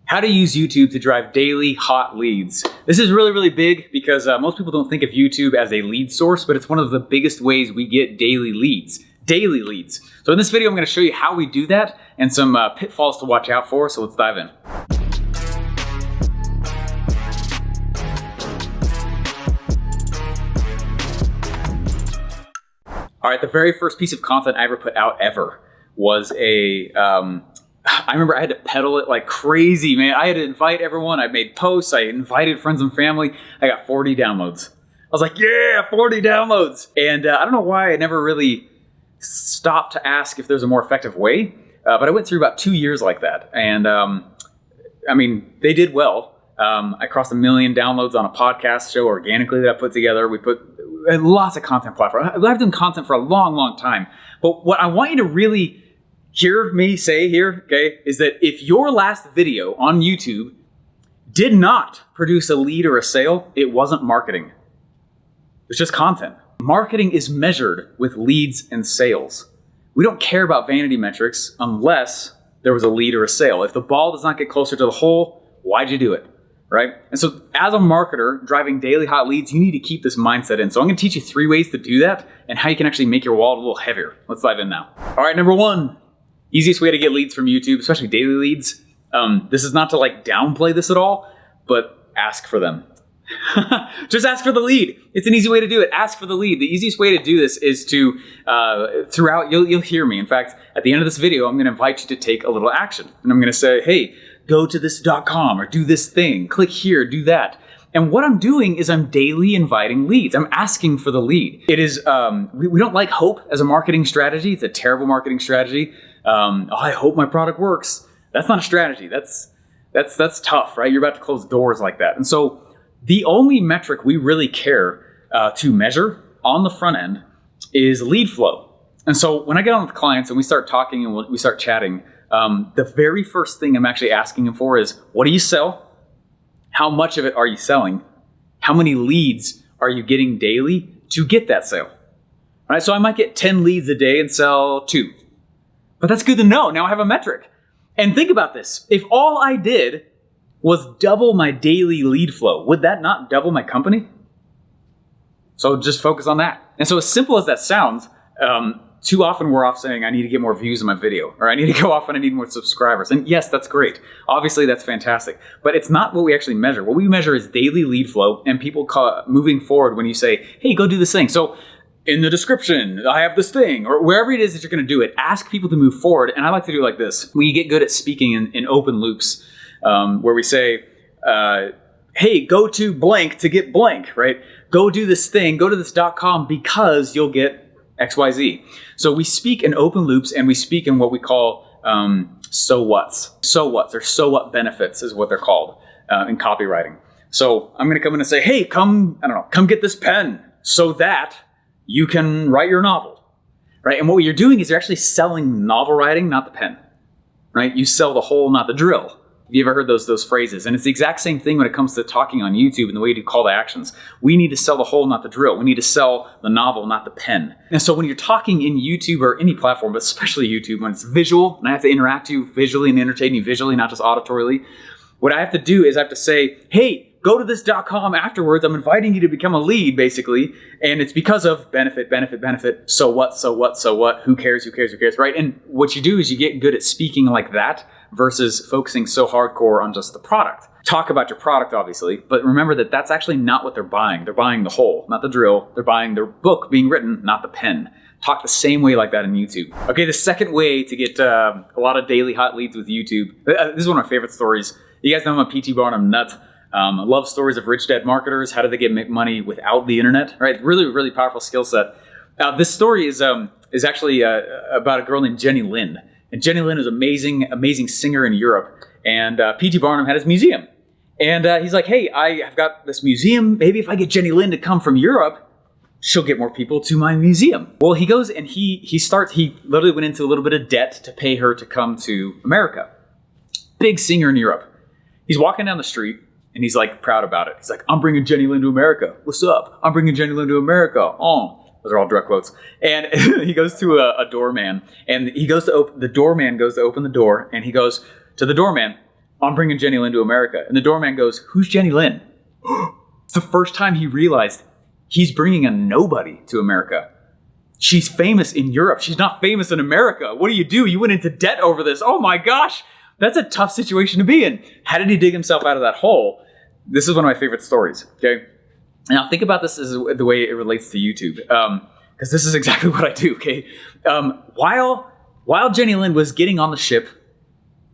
How to use YouTube to drive daily hot leads. This is really, really big because most people don't think of YouTube as a lead source, but it's one of the biggest ways we get daily leads. Daily leads. So in this video, I'm going to show you how we do that and some pitfalls to watch out for. So let's dive in. All right, the very first piece of content I ever put out ever was I remember I had to pedal it like crazy, man. I had to invite everyone. I made posts. I invited friends and family. I got 40 downloads. I was like, yeah, 40 downloads. And I don't know why I never really stopped to ask if there's a more effective way. But I went through about 2 years like that. And I mean, they did well. I crossed 1 million downloads on a podcast show organically that I put together. We put lots of content platforms. I've done content for a long, long time. But what I want you to really hear me say here, okay, is that if your last video on YouTube did not produce a lead or a sale, it wasn't marketing. It's just content. Marketing is measured with leads and sales. We don't care about vanity metrics unless there was a lead or a sale. If the ball does not get closer to the hole, why'd you do it, right? And so as a marketer driving daily hot leads, you need to keep this mindset in. So I'm going to teach you 3 ways to do that and how you can actually make your wallet a little heavier. Let's dive in now. All right, number 1. Easiest way to get leads from YouTube, especially daily leads. This is not to like downplay this at all, but ask for them. Just ask for the lead. It's an easy way to do it. Ask for the lead. The easiest way to do this is to, throughout, you'll hear me. In fact, at the end of this video, I'm going to invite you to take a little action. And I'm going to say, hey, go to this.com or do this thing. Click here, do that. And what I'm doing is I'm daily inviting leads. I'm asking for the lead. It is, we don't like hope as a marketing strategy. It's a terrible marketing strategy. I hope my product works. That's not a strategy. That's tough, right? You're about to close doors like that. And so the only metric we really care to measure on the front end is lead flow. And so when I get on with clients and we start talking and we start chatting, the very first thing I'm actually asking them for is, what do you sell? How much of it are you selling? How many leads are you getting daily to get that sale? All right, so I might get 10 leads a day and sell 2. But that's good to know. Now I have a metric. And think about this. If all I did was double my daily lead flow, would that not double my company? So just focus on that. And so as simple as that sounds, too often we're off saying, I need to get more views on my video, or I need to go off and I need more subscribers. And yes, that's great. Obviously, that's fantastic. But it's not what we actually measure. What we measure is daily lead flow and people moving forward when you say, hey, go do this thing. So in the description, I have this thing, or wherever it is that you're going to do it, ask people to move forward. And I like to do it like this. We get good at speaking in open loops, where we say, hey, go to blank to get blank, right? Go do this thing, go to this.com because you'll get XYZ. So we speak in open loops and we speak in what we call so whats. So whats or so what benefits is what they're called in copywriting. So I'm going to come in and say, hey, come get this pen so that you can write your novel, right? And what you're doing is you're actually selling novel writing, not the pen, right? You sell the whole, not the drill. Have you ever heard those phrases? And it's the exact same thing when it comes to talking on YouTube and the way you do call to actions. We need to sell the whole, not the drill. We need to sell the novel, not the pen. And so when you're talking in YouTube or any platform, but especially YouTube, when it's visual, and I have to interact you visually and entertain you visually, not just auditorily, what I have to do is I have to say, hey, go to this.com afterwards. I'm inviting you to become a lead, basically. And it's because of benefit. So what? Who cares, right? And what you do is you get good at speaking like that versus focusing so hardcore on just the product. Talk about your product, obviously, but remember that that's actually not what they're buying. They're buying the whole, not the drill. They're buying their book being written, not the pen. Talk the same way like that in YouTube. Okay, the second way to get a lot of daily hot leads with YouTube. This is one of my favorite stories. You guys know I'm a PT Barnum nut. I love stories of rich dad marketers. How do they get money without the internet? Right, really, really powerful skill set. This story is actually about a girl named Jenny Lind. And Jenny Lind is an amazing singer in Europe. And P.T. Barnum had his museum. And he's like, hey, I've got this museum. Maybe if I get Jenny Lind to come from Europe, she'll get more people to my museum. Well, he goes and he literally went into a little bit of debt to pay her to come to America. Big singer in Europe. He's walking down the street and he's like proud about it. He's like, I'm bringing Jenny Lind to America. What's up? I'm bringing Jenny Lind to America. Oh. Those are all direct quotes. And he goes to a doorman, and the doorman goes to open the door, and he goes to the doorman, I'm bringing Jenny Lin to America. And the doorman goes, who's Jenny Lin? It's the first time he realized he's bringing a nobody to America. She's famous in Europe. She's not famous in America. What do? You went into debt over this. Oh my gosh. That's a tough situation to be in. How did he dig himself out of that hole? This is one of my favorite stories, okay? Now think about this as the way it relates to YouTube, because this is exactly what I do, okay? While Jenny Lin was getting on the ship,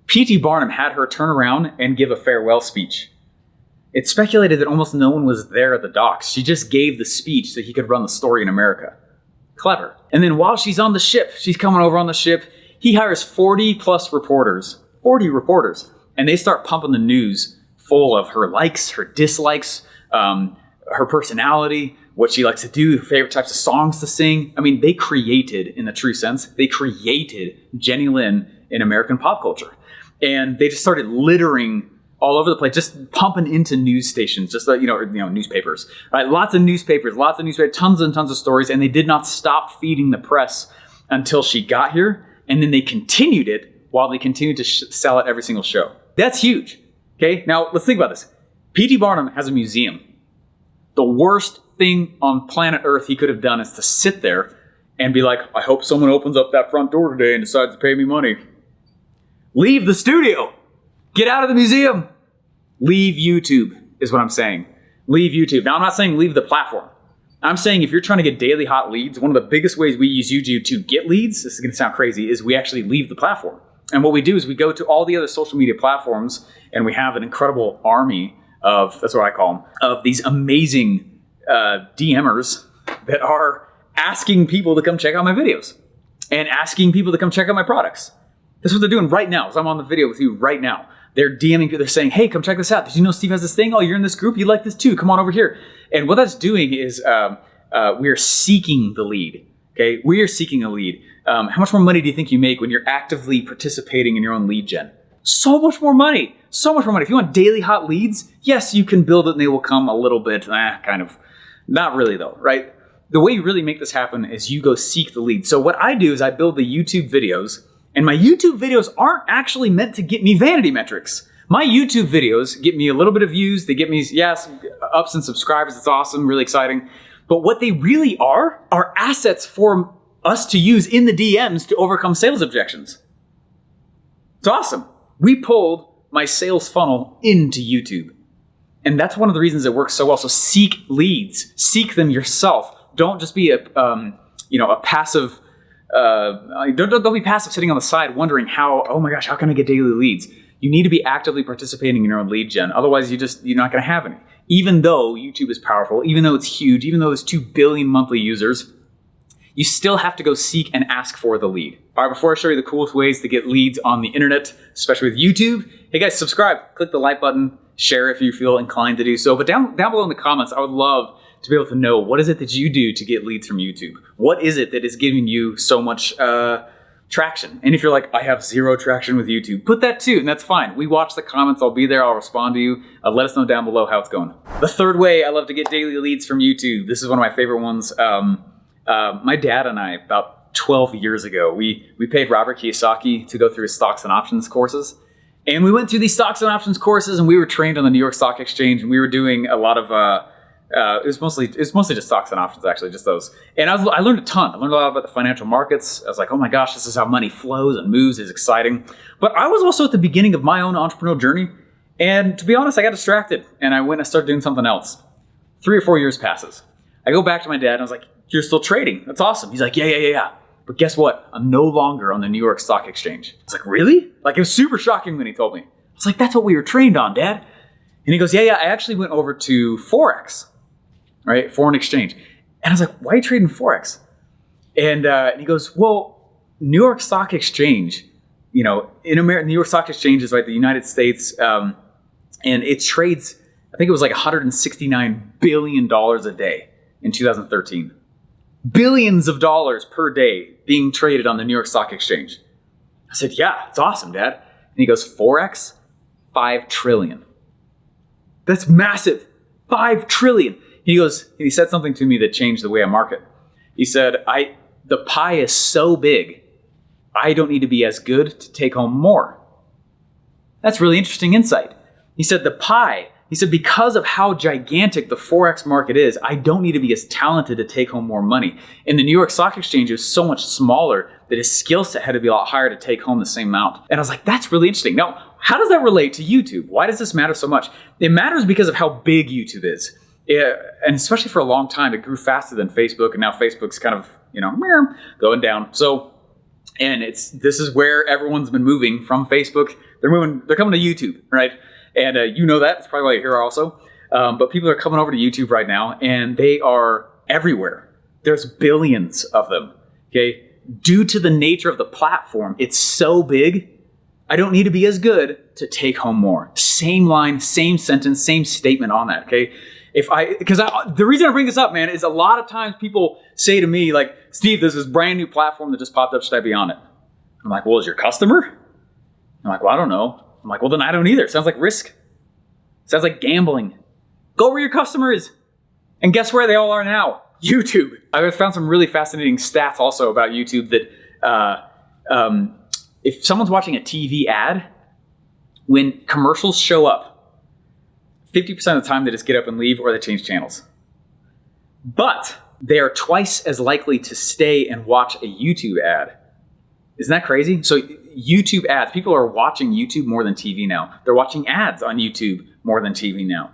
P.T. Barnum had her turn around and give a farewell speech. It's speculated that almost no one was there at the docks. She just gave the speech so he could run the story in America. Clever. And then while she's on the ship, she's coming over on the ship, he hires 40 reporters, and they start pumping the news full of her likes, her dislikes, her personality, what she likes to do, favorite types of songs to sing. I mean, they created, in the true sense, they created Jenny Lin in American pop culture. And they just started littering all over the place, just pumping into news stations, just newspapers, right? Lots of newspapers, tons and tons of stories, and they did not stop feeding the press until she got here, and then they continued it while they continued to sell it every single show. That's huge. Okay, now let's think about this. P.T. Barnum has a museum. The worst thing on planet Earth he could have done is to sit there and be like, I hope someone opens up that front door today and decides to pay me money. Leave the studio. Get out of the museum. Leave YouTube is what I'm saying. Leave YouTube. Now, I'm not saying leave the platform. I'm saying if you're trying to get daily hot leads, one of the biggest ways we use YouTube to get leads, this is going to sound crazy, is we actually leave the platform. And what we do is we go to all the other social media platforms and we have an incredible army of, that's what I call them, of these amazing DMers that are asking people to come check out my videos and asking people to come check out my products. That's what they're doing right now. So I'm on the video with you right now. They're DMing people. They're saying, hey, come check this out. Did you know Steve has this thing? Oh, you're in this group. You like this too. Come on over here. And what that's doing is we're seeking the lead. Okay, we are seeking a lead. How much more money do you think you make when you're actively participating in your own lead gen? So much more money. So much more money. If you want daily hot leads, yes, you can build it and they will come a little bit, kind of. Not really though, right? The way you really make this happen is you go seek the lead. So what I do is I build the YouTube videos, and my YouTube videos aren't actually meant to get me vanity metrics. My YouTube videos get me a little bit of views. They get me, some ups and subscribers. It's awesome, really exciting. But what they really are assets for us to use in the DMs to overcome sales objections. It's awesome. We pulled my sales funnel into YouTube. And that's one of the reasons it works so well. So seek leads, seek them yourself. Don't just be a passive, don't be passive sitting on the side wondering oh my gosh, how can I get daily leads? You need to be actively participating in your own lead gen. Otherwise you're not going to have any. Even though YouTube is powerful, even though it's huge, even though there's 2 billion monthly users, you still have to go seek and ask for the lead. All right, before I show you the coolest ways to get leads on the internet, especially with YouTube, hey guys, subscribe, click the like button, share if you feel inclined to do so. But down below in the comments, I would love to be able to know, what is it that you do to get leads from YouTube? What is it that is giving you so much traction? And if you're like, I have 0 traction with YouTube, put that too, and that's fine. We watch the comments, I'll be there, I'll respond to you. Let us know down below how it's going. The third way I love to get daily leads from YouTube, this is one of my favorite ones. My dad and I, about 12 years ago, we paid Robert Kiyosaki to go through his stocks and options courses. And we went through these stocks and options courses, and we were trained on the New York Stock Exchange, and we were doing a lot of, it was mostly just stocks and options, actually, just those. And I learned a ton. I learned a lot about the financial markets. I was like, oh my gosh, this is how money flows and moves. It's exciting. But I was also at the beginning of my own entrepreneurial journey. And to be honest, I got distracted, and I went and started doing something else. 3 or 4 years passes. I go back to my dad, and I was like, you're still trading. That's awesome. He's like, yeah. But guess what? I'm no longer on the New York Stock Exchange. It's like, really? Like, it was super shocking when he told me. I was like, that's what we were trained on, Dad. And he goes, yeah, I actually went over to Forex, right? Foreign exchange. And I was like, why are you trading Forex? And he goes, well, New York Stock Exchange, in America, New York Stock Exchange is like the United States, and it trades, I think it was like $169 billion a day in 2013. Billions of dollars per day being traded on the New York Stock Exchange. I said, yeah, it's awesome, Dad. And he goes, Forex, 5 trillion. That's massive. 5 trillion. He goes, he said something to me that changed the way I market. He said, the pie is so big, I don't need to be as good to take home more. That's really interesting insight. He said the pie, he said, because of how gigantic the Forex market is, I don't need to be as talented to take home more money. And the New York Stock Exchange is so much smaller that his skill set had to be a lot higher to take home the same amount. And I was like, that's really interesting. Now, how does that relate to YouTube? Why does this matter so much? It matters because of how big YouTube is. And especially for a long time, it grew faster than Facebook. And now Facebook's kind of, going down. So, and this is where everyone's been moving from Facebook. They're coming to YouTube, right? And you know that. That's probably why you're here also. But people are coming over to YouTube right now, and they are everywhere. There's billions of them, okay? Due to the nature of the platform, it's so big, I don't need to be as good to take home more. Same line, same sentence, same statement on that, okay? The reason I bring this up, man, is a lot of times people say to me, like, Steve, there's this brand new platform that just popped up. Should I be on it? I'm like, well, is your customer? I'm like, well, I don't know. I'm like, well, then I don't either. It sounds like risk. It sounds like gambling. Go where your customer is. And guess where they all are now? YouTube. I've found some really fascinating stats also about YouTube that if someone's watching a TV ad, when commercials show up, 50% of the time they just get up and leave or they change channels. But they are twice as likely to stay and watch a YouTube ad. Isn't that crazy? So YouTube ads, people are watching YouTube more than TV now. They're watching ads on YouTube more than TV now.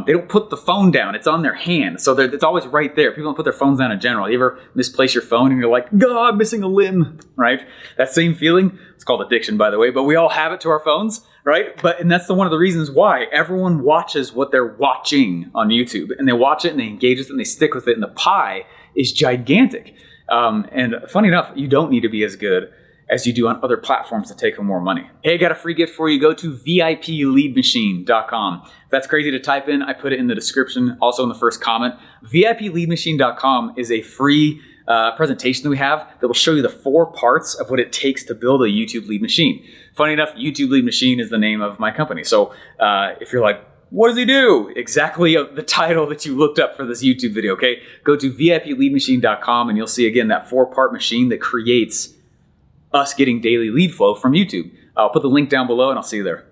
They don't put the phone down. It's on their hand. So it's always right there. People don't put their phones down in general. You ever misplace your phone and you're like, God, I'm missing a limb, right? That same feeling. It's called addiction, by the way, but we all have it to our phones, right? And that's one of the reasons why everyone watches what they're watching on YouTube. And they watch it and they engage with it and they stick with it. And the pie is gigantic. And funny enough, you don't need to be as good as you do on other platforms to take home more money. Hey, I got a free gift for you. Go to VIPleadmachine.com. If that's crazy to type in, I put it in the description, also in the first comment. VIPleadmachine.com is a free presentation that we have that will show you the 4 parts of what it takes to build a YouTube lead machine. Funny enough, YouTube Lead Machine is the name of my company. So if you're like, what does he do? Exactly the title that you looked up for this YouTube video, okay? Go to VIPleadmachine.com and you'll see again that 4-part machine that creates us getting daily lead flow from YouTube. I'll put the link down below and I'll see you there.